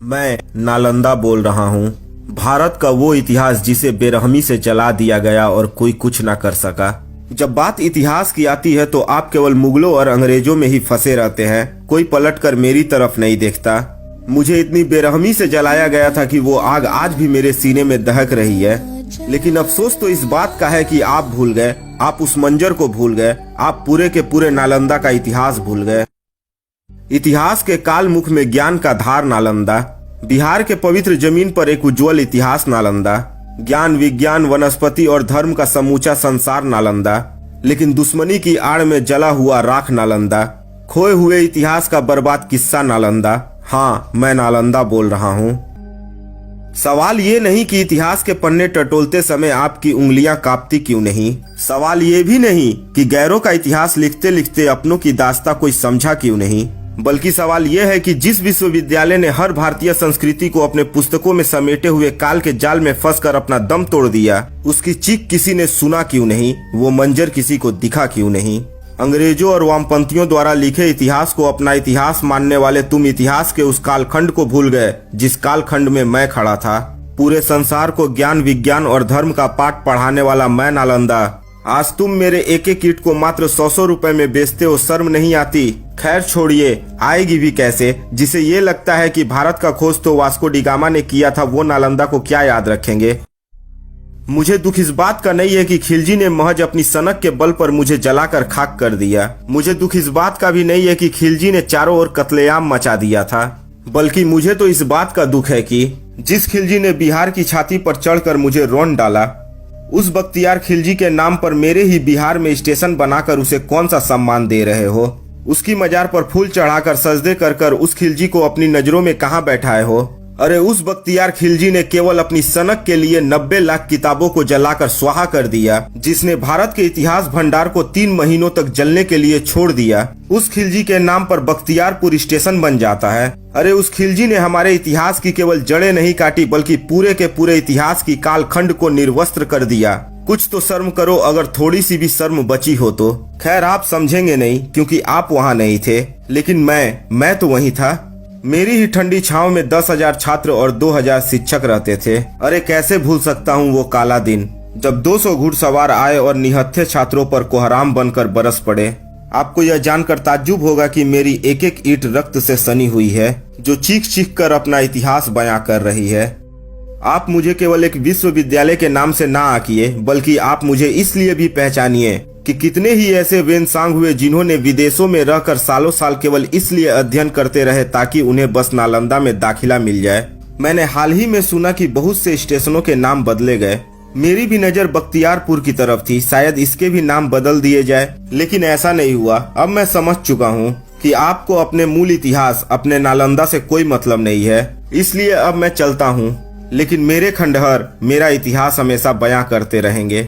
मैं नालंदा बोल रहा हूँ। भारत का वो इतिहास जिसे बेरहमी से जला दिया गया और कोई कुछ ना कर सका। जब बात इतिहास की आती है तो आप केवल मुगलों और अंग्रेजों में ही फंसे रहते हैं, कोई पलटकर मेरी तरफ नहीं देखता। मुझे इतनी बेरहमी से जलाया गया था कि वो आग आज भी मेरे सीने में दहक रही है। लेकिन अफसोस तो इस बात का है कि आप भूल गए, आप उस मंजर को भूल गए, आप पूरे के पूरे नालंदा का इतिहास भूल गए। इतिहास के काल मुख में ज्ञान का धार नालंदा, बिहार के पवित्र जमीन पर एक उज्जवल इतिहास नालंदा, ज्ञान विज्ञान वनस्पति और धर्म का समूचा संसार नालंदा, लेकिन दुश्मनी की आड़ में जला हुआ राख नालंदा, खोए हुए इतिहास का बर्बाद किस्सा नालंदा। हाँ, मैं नालंदा बोल रहा हूँ। सवाल ये नहीं कि इतिहास के पन्ने टटोलते समय आपकी उंगलियां कांपती क्यों नहीं। सवाल ये भी नहीं कि गैरों का इतिहास लिखते लिखते अपनों की दास्तां कोई समझा क्यों नहीं, बल्कि सवाल यह है कि जिस विश्वविद्यालय ने हर भारतीय संस्कृति को अपने पुस्तकों में समेटे हुए काल के जाल में फंसकर अपना दम तोड़ दिया, उसकी चीख किसी ने सुना क्यों नहीं, वो मंजर किसी को दिखा क्यों नहीं। अंग्रेजों और वामपंथियों द्वारा लिखे इतिहास को अपना इतिहास मानने वाले तुम इतिहास के उस कालखंड को भूल गए जिस कालखंड में मैं खड़ा था। पूरे संसार को ज्ञान विज्ञान और धर्म का पाठ पढ़ाने वाला मैं नालंदा, आज तुम मेरे एक एक ईंट को मात्र 100 रुपए में बेचते हो, शर्म नहीं आती। खैर छोड़िए, आएगी भी कैसे। जिसे ये लगता है कि भारत का खोज तो वास्को डी गामा ने किया था, वो नालंदा को क्या याद रखेंगे। मुझे दुख इस बात का नहीं है कि खिलजी ने महज अपनी सनक के बल पर मुझे जलाकर खाक कर दिया। मुझे दुख इस बात का भी नहीं है कि खिलजी ने चारों ओर कत्लेआम मचा दिया था, बल्कि मुझे तो इस बात का दुख है कि जिस खिलजी ने बिहार की छाती पर चढ़कर मुझे रौंद डाला, उस बख्तियार खिलजी के नाम पर मेरे ही बिहार में स्टेशन बनाकर उसे कौन सा सम्मान दे रहे हो। उसकी मजार पर फूल चढ़ाकर सजदे कर कर उस खिलजी को अपनी नजरों में कहां बैठाए हो। अरे उस बख्तियार खिलजी ने केवल अपनी सनक के लिए 90 लाख किताबों को जलाकर स्वाहा कर दिया, जिसने भारत के इतिहास भंडार को 3 महीनों तक जलने के लिए छोड़ दिया। उस खिलजी के नाम पर बख्तियारपुर स्टेशन बन जाता है। अरे उस खिलजी ने हमारे इतिहास की केवल जड़ें नहीं काटी, बल्कि पूरे के पूरे इतिहास की कालखंड को निर्वस्त्र कर दिया। कुछ तो शर्म करो, अगर थोड़ी सी भी शर्म बची हो तो। खैर आप समझेंगे नहीं क्योंकि आप वहाँ नहीं थे, लेकिन मैं तो वहीं था। मेरी ही ठंडी छांव में 10,000 छात्र और 2,000 शिक्षक रहते थे। अरे कैसे भूल सकता हूँ वो काला दिन जब 200 घुड़सवार आए और निहत्थे छात्रों पर कोहराम बनकर बरस पड़े। आपको यह जानकर ताज्जुब होगा कि मेरी एक एक ईंट रक्त से सनी हुई है, जो चीख चीख कर अपना इतिहास बयां कर रही है। आप मुझे केवल एक विश्वविद्यालय के नाम से ना आकिए, बल्कि आप मुझे इसलिए भी पहचानिए कि कितने ही ऐसे वेनसांग हुए जिन्होंने विदेशों में रहकर सालों साल केवल इसलिए अध्ययन करते रहे ताकि उन्हें बस नालंदा में दाखिला मिल जाए। मैंने हाल ही में सुना कि बहुत से स्टेशनों के नाम बदले गए। मेरी भी नजर बख्तियारपुर की तरफ थी, शायद इसके भी नाम बदल दिए जाए, लेकिन ऐसा नहीं हुआ। अब मैं समझ चुका हूँ कि आपको अपने मूल इतिहास, अपने नालंदा से कोई मतलब नहीं है। इसलिए अब मैं चलता हूँ, लेकिन मेरे खंडहर मेरा इतिहास हमेशा बयां करते रहेंगे।